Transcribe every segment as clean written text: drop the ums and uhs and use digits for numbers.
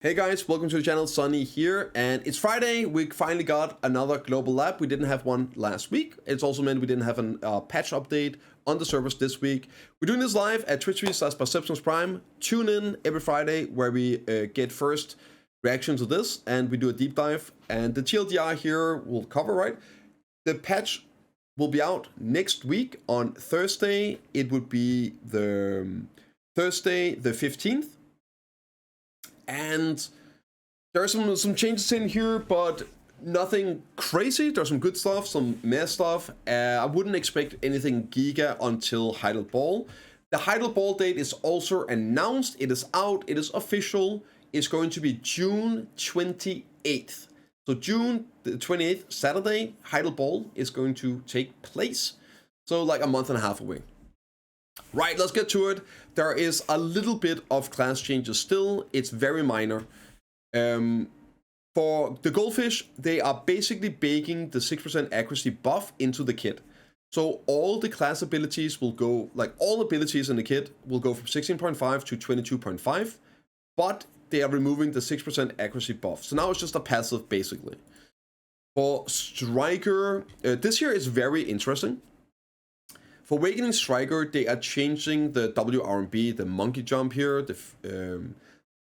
Hey guys, welcome to the channel. Sunny here, and it's Friday. We finally got another global lab. We didn't have one last week. It's also meant we didn't have a patch update on the servers this week. We're doing this live at twitch.tv/perceptionsprime. Tune in every Friday where we get first reaction to this and we do a deep dive. And the TLDR here will cover, right? The patch will be out next week on Thursday. It would be the Thursday the 15th. And there are some changes in here, but nothing crazy. There's some good stuff, some mess stuff. I wouldn't expect anything giga until Heidel Ball. The Heidel Ball date is also announced. It is out. It is official. It's going to be June 28th. So June the 28th, Saturday, Heidel Ball is going to take place. So like a month and a half away. Right, let's get to it. There is a little bit of class changes still. It's very minor. For the goldfish, they are basically baking the 6% accuracy buff into the kit. So all the class abilities will go, like all abilities in the kit will go from 16.5 to 22.5, but they are removing the 6% accuracy buff. So now it's just a passive basically. For Striker, this year is very interesting. For Awakening Striker, they are changing the WRMB, the monkey jump here. The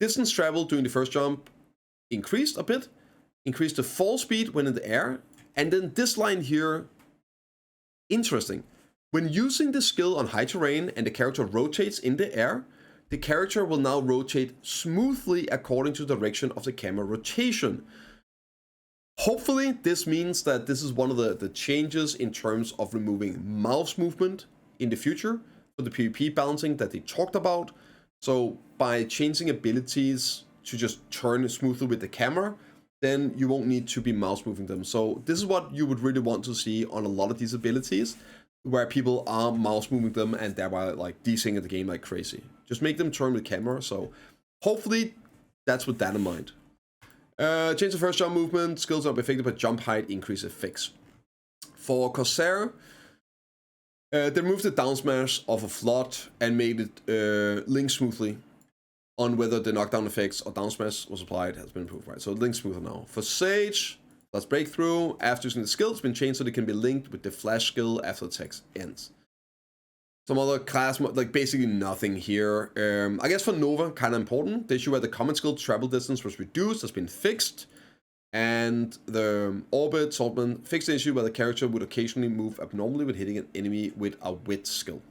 distance travel during the first jump increased a bit, increased the fall speed when in the air, and then this line here, interesting. When using the skill on high terrain and the character rotates in the air, the character will now rotate smoothly according to the direction of the camera rotation. Hopefully, this means that this is one of the changes in terms of removing mouse movement in the future for the PvP balancing that they talked about. So by changing abilities to just turn smoothly with the camera, then you won't need to be mouse moving them. So this is what you would really want to see on a lot of these abilities, where people are mouse moving them and thereby like desync the game like crazy. Just make them turn with camera. So hopefully that's with that in mind. Change the first jump movement, skills not affected by jump height increase effects. For Corsair, they removed the down smash of a flood and made it link smoothly on whether the knockdown effects or down smash was applied has been improved, right? So it links smoother now. For Sage, that's breakthrough. After using the skill, it's been changed so they can be linked with the flash skill after the text ends. Some other class, like basically nothing here. I guess for Nova, kind of important. The issue where the common skill travel distance was reduced has been fixed. And the Orbit Saltman fixed the issue where the character would occasionally move abnormally when hitting an enemy with a wit skill.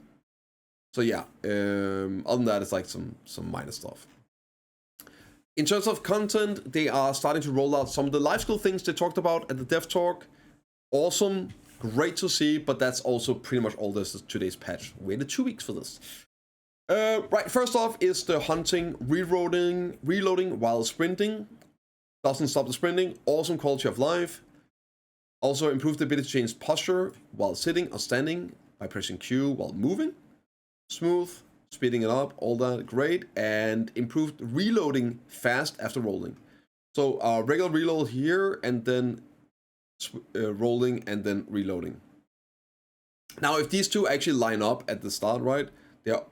So yeah, other than that, it's like some minor stuff. In terms of content, they are starting to roll out some of the Lifeskill things they talked about at the Dev Talk. Awesome. Great to see, but that's also pretty much all this is today's patch. Waited 2 weeks for this. Right, first off is the hunting, reloading while sprinting. Doesn't stop the sprinting. Awesome quality of life. Also improved the ability to change posture while sitting or standing by pressing Q while moving. Smooth, speeding it up, all that, great. And improved reloading fast after rolling. So regular reload here and then rolling and then reloading. Now, if these two actually line up at the start, right, they're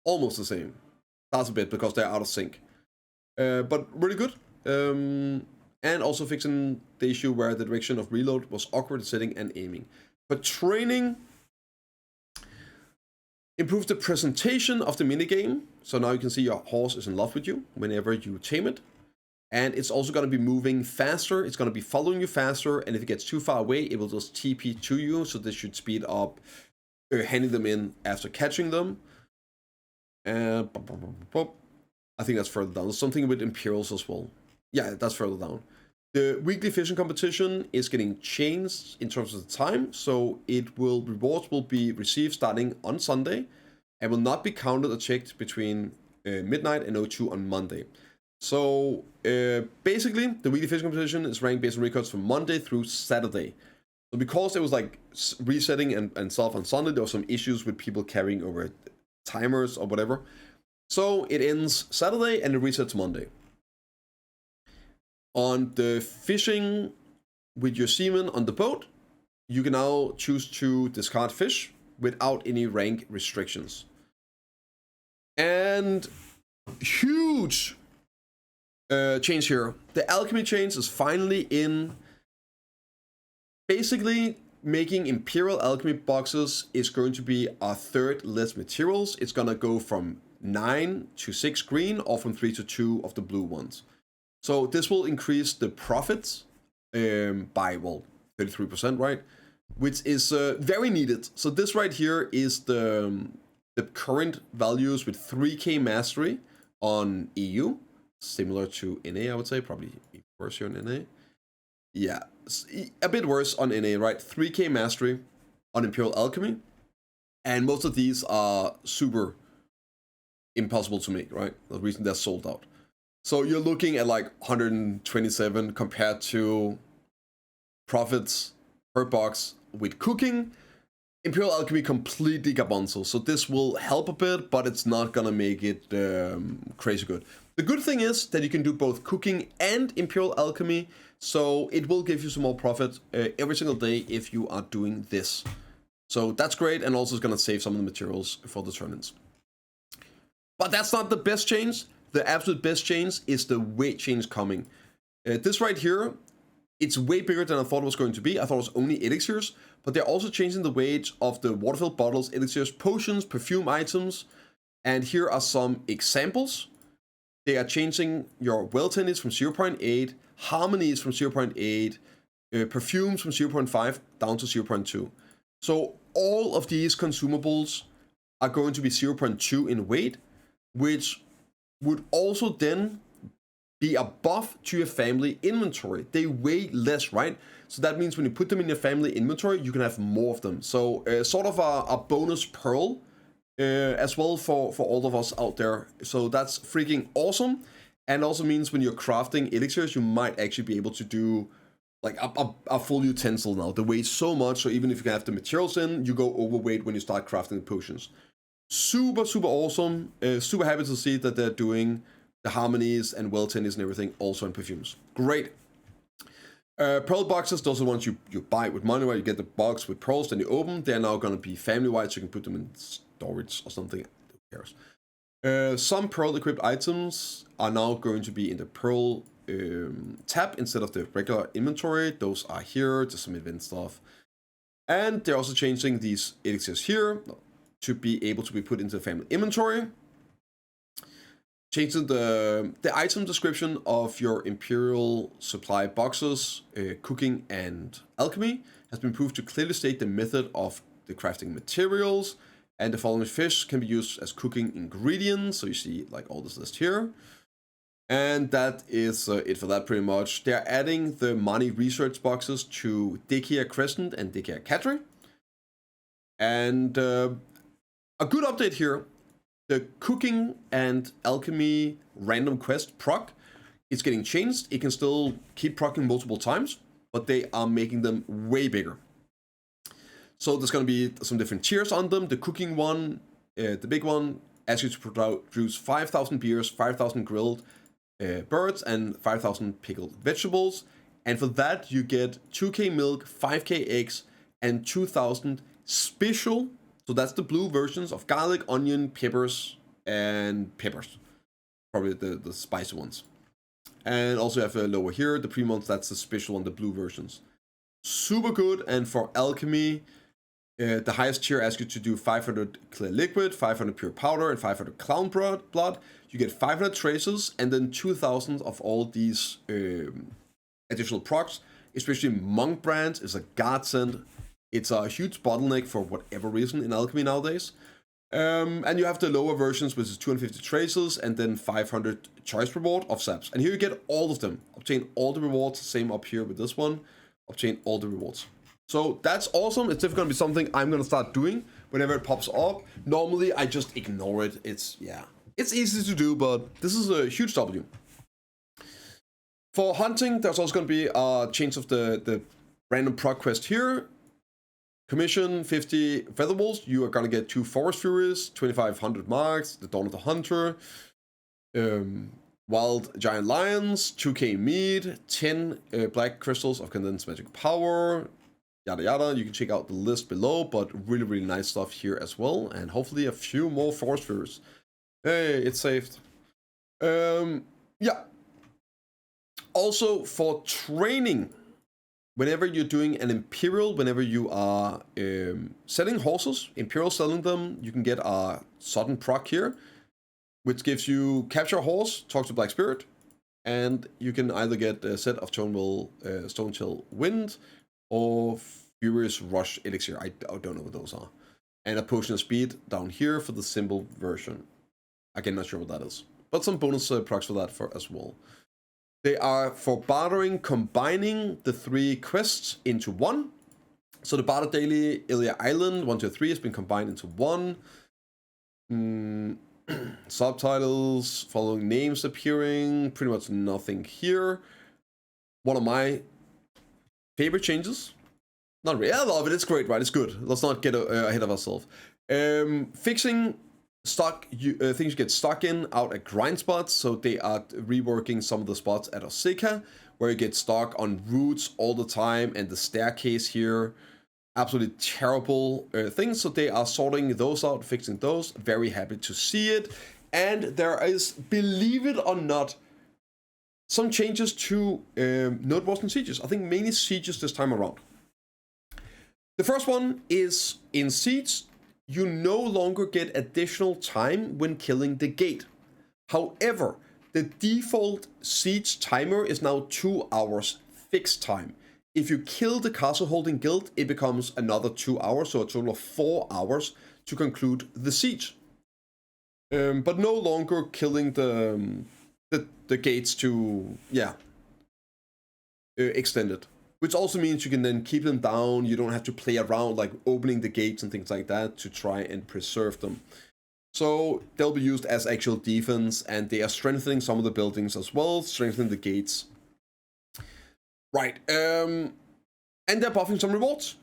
almost the same. That's a bit because they're out of sync. But really good. And also fixing the issue where the direction of reload was awkward sitting and aiming. But training improves the presentation of the minigame. So now you can see your horse is in love with you whenever you tame it. And it's also going to be moving faster. It's going to be following you faster. And if it gets too far away, it will just TP to you. So this should speed up handing them in after catching them. And I think that's further down. There's something with Imperials as well. Yeah, that's further down. The weekly fishing competition is getting changed in terms of the time. So rewards will be received starting on Sunday and will not be counted or checked between midnight and 02 on Monday. So basically, the weekly fishing competition is ranked based on records from Monday through Saturday. So because it was like resetting and stuff on Sunday, there were some issues with people carrying over timers or whatever. So it ends Saturday and it resets Monday. On the fishing with your seaman on the boat, you can now choose to discard fish without any rank restrictions. And huge change here. The alchemy change is finally in. Basically, making Imperial Alchemy boxes is going to be a third less materials. It's gonna go from 9 to 6 green, or from 3 to 2 of the blue ones. So this will increase the profits by, well, 33%, right? Which is very needed. So this right here is the current values with 3k mastery on EU, similar to NA, I would say, probably worse here on NA. Yeah, a bit worse on NA, right? 3k mastery on Imperial Alchemy, and most of these are super impossible to make, right? The reason they're sold out. So you're looking at like 127 compared to profits per box with cooking. Imperial Alchemy completely gabonzo, so this will help a bit, but it's not gonna make it crazy good. The good thing is that you can do both cooking and Imperial Alchemy, so it will give you some more profit every single day if you are doing this. So that's great, and also it's gonna save some of the materials for the turn-ins. But that's not the best change. The absolute best change is the weight change coming. This right here, it's way bigger than I thought it was going to be. I thought it was only elixirs, but they're also changing the weight of the water-filled bottles, elixirs, potions, perfume items, and here are some examples. They are changing your well tennis from 0.8, harmonies from 0.8, perfumes from 0.5 down to 0.2. So all of these consumables are going to be 0.2 in weight, which would also then be a buff to your family inventory. They weigh less, right? So that means when you put them in your family inventory, you can have more of them. So sort of a bonus pearl as well for all of us out there. So that's freaking awesome. And also means when you're crafting elixirs, you might actually be able to do like a full utensil now. They weigh so much, so even if you can have the materials in, you go overweight when you start crafting the potions. Super, super awesome. Super happy to see that they're doing the harmonies and well tennis and everything also in perfumes. Great. Pearl boxes, those are the ones you buy with money, where you get the box with pearls, then you open. They're now going to be family-wide, so you can put them in storage or something. Who cares? Some pearl equipped items are now going to be in the pearl tab instead of the regular inventory. Those are here, just some event stuff. And they're also changing these elixirs here to be able to be put into the family inventory. Changing the item description of your Imperial supply boxes, cooking and alchemy, has been improved to clearly state the method of the crafting materials, and the following fish can be used as cooking ingredients. So you see like all this list here. And that is it for that pretty much. They're adding the money research boxes to Dekia Crescent and Dekia Cadre. And a good update here. The cooking and alchemy random quest proc is getting changed. It can still keep procking multiple times, but they are making them way bigger. So there's going to be some different tiers on them. The cooking one, the big one, asks you to produce 5,000 beers, 5,000 grilled birds, and 5,000 pickled vegetables. And for that, you get 2k milk, 5k eggs, and 2,000 special. So that's the blue versions of garlic, onion, peppers, and peppers. Probably the spicy ones. And also you have lower here, the pre-months, that's the special on the blue versions. Super good. And for alchemy, the highest tier asks you to do 500 clear liquid, 500 pure powder, and 500 clown blood. You get 500 traces, and then 2,000 of all these additional procs. Especially monk brand is a godsend. It's a huge bottleneck for whatever reason in alchemy nowadays. And you have the lower versions, which is 250 traces, and then 500 choice reward of saps. And here you get all of them. Obtain all the rewards. Same up here with this one. Obtain all the rewards. So that's awesome. It's definitely going to be something I'm going to start doing whenever it pops up. Normally, I just ignore it. It's easy to do, but this is a huge W. For hunting, there's also going to be a change of the random proc quest here. Commission 50 feather walls. You are gonna get 2 forest furies, 2,500 marks, the Dawn of the Hunter, wild giant lions, 2k meat, 10 black crystals of condensed magic power, yada yada. You can check out the list below, but really nice stuff here as well, and hopefully a few more forest furies. Hey, it's saved. Yeah. also for training, whenever you're doing an Imperial, whenever you are selling horses, Imperial selling them, you can get a sudden proc here, which gives you capture a horse, talk to Black Spirit, and you can either get a set of Stone Chill Wind or Furious Rush Elixir. I don't know what those are. And a Potion of Speed down here for the simple version. Again, not sure what that is. But some bonus procs for that as well. They are for bartering, combining the 3 quests into one. So the Barter Daily, Ilya Island, 1, 2, 3 has been combined into one. Subtitles, following names appearing, pretty much nothing here. One of my favorite changes. Not really, I love it, it's great, right? It's good. Let's not get ahead of ourselves. Fixing things you get stuck in out at grind spots. So they are reworking some of the spots at Oseka where you get stuck on routes all the time, and the staircase here, absolutely terrible things. So they are sorting those out, fixing those. Very happy to see it. And there is, believe it or not, some changes to Node Wars and Sieges. I think mainly Sieges this time around. The first one is in Siege, you no longer get additional time when killing the gate. However, the default Siege timer is now 2 hours fixed time. If you kill the castle holding guild, it becomes another 2 hours, so a total of 4 hours to conclude the siege. But no longer killing the gates to, extend it. Which also means you can then keep them down. You don't have to play around like opening the gates and things like that to try and preserve them. So they'll be used as actual defense, and they are strengthening some of the buildings as well, strengthening the gates. Right, and they're buffing some rewards.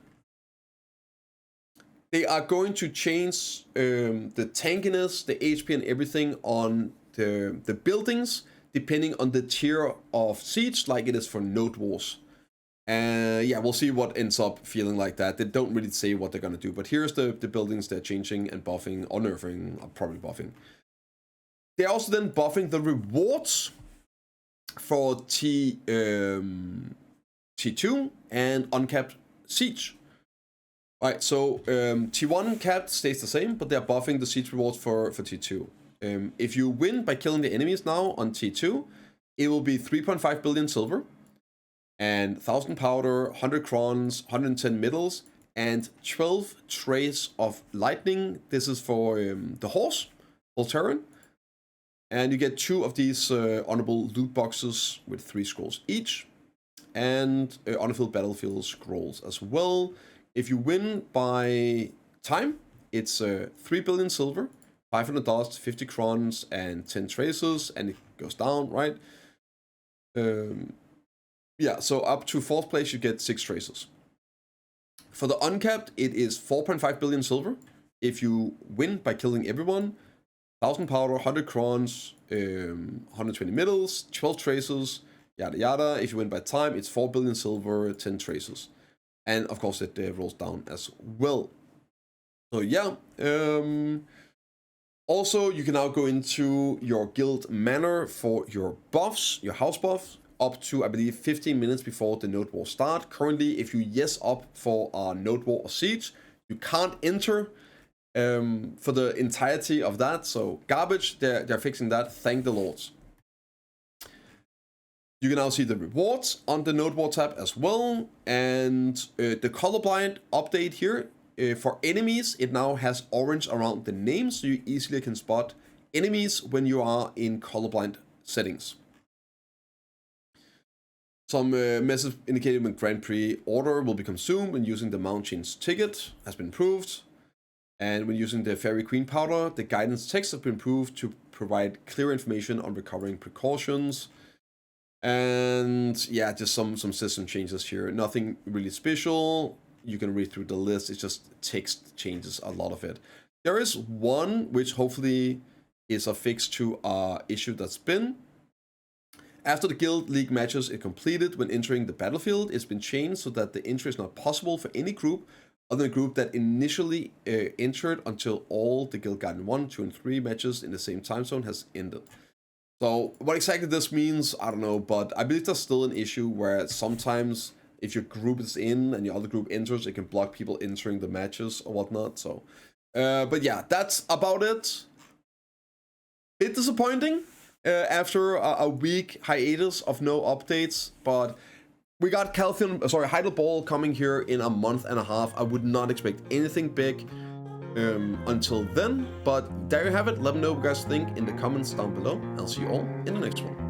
They are going to change the tankiness, the HP and everything on the buildings, depending on the tier of siege, like it is for Node Wars. We'll see what ends up feeling like that. They don't really say what they're gonna do, but here's the buildings they're changing and buffing, or nerfing, probably buffing. They're also then buffing the rewards for T2 and uncapped siege. Right, so T1 capped stays the same, but they're buffing the siege rewards for T2. If you win by killing the enemies now on T2, it will be 3.5 billion silver, and 1,000 powder, 100 crons, 110 middles, and 12 trays of lightning. This is for the horse, Voltaren. And you get 2 of these honorable loot boxes with 3 scrolls each, and unfilled battlefield scrolls as well. If you win by time, it's 3 billion silver, 500 dust, 50 crons, and 10 traces, and it goes down, right? So up to 4th place, you get 6 traces. For the uncapped, it is 4.5 billion silver. If you win by killing everyone, 1,000 powder, 100 crons, 120 middles, 12 traces, yada yada. If you win by time, it's 4 billion silver, 10 traces. And of course, it rolls down as well. So also, you can now go into your guild manor for your buffs, your house buffs, up to, I believe, 15 minutes before the Node War start. Currently, if you yes up for a Node War or Siege, you can't enter for the entirety of that. So garbage, they're fixing that. Thank the Lords. You can now see the rewards on the Node War tab as well. And the colorblind update here, for enemies, it now has orange around the name, so you easily can spot enemies when you are in colorblind settings. Some message indicating when Grand Prix order will be consumed when using the Mount Change ticket has been improved. And when using the Fairy Queen powder, the guidance text has been improved to provide clear information on recovering precautions. And just some system changes here. Nothing really special. You can read through the list. It's just text changes, a lot of it. There is one which hopefully is a fix to an issue that's been. After the Guild League matches are completed, when entering the battlefield, it's been changed so that the entry is not possible for any group other than the group that initially entered until all the Guild Garden 1, 2, and 3 matches in the same time zone has ended. So what exactly this means, I don't know, but I believe there's still an issue where sometimes if your group is in and your other group enters, it can block people entering the matches or whatnot. So, but yeah, that's about it. Bit disappointing after a week hiatus of no updates, but we got Heidel Ball coming here in a month and a half. I would not expect anything big until then, but there you have it. Let me know what you guys think in the comments down below. I'll see you all in the next one.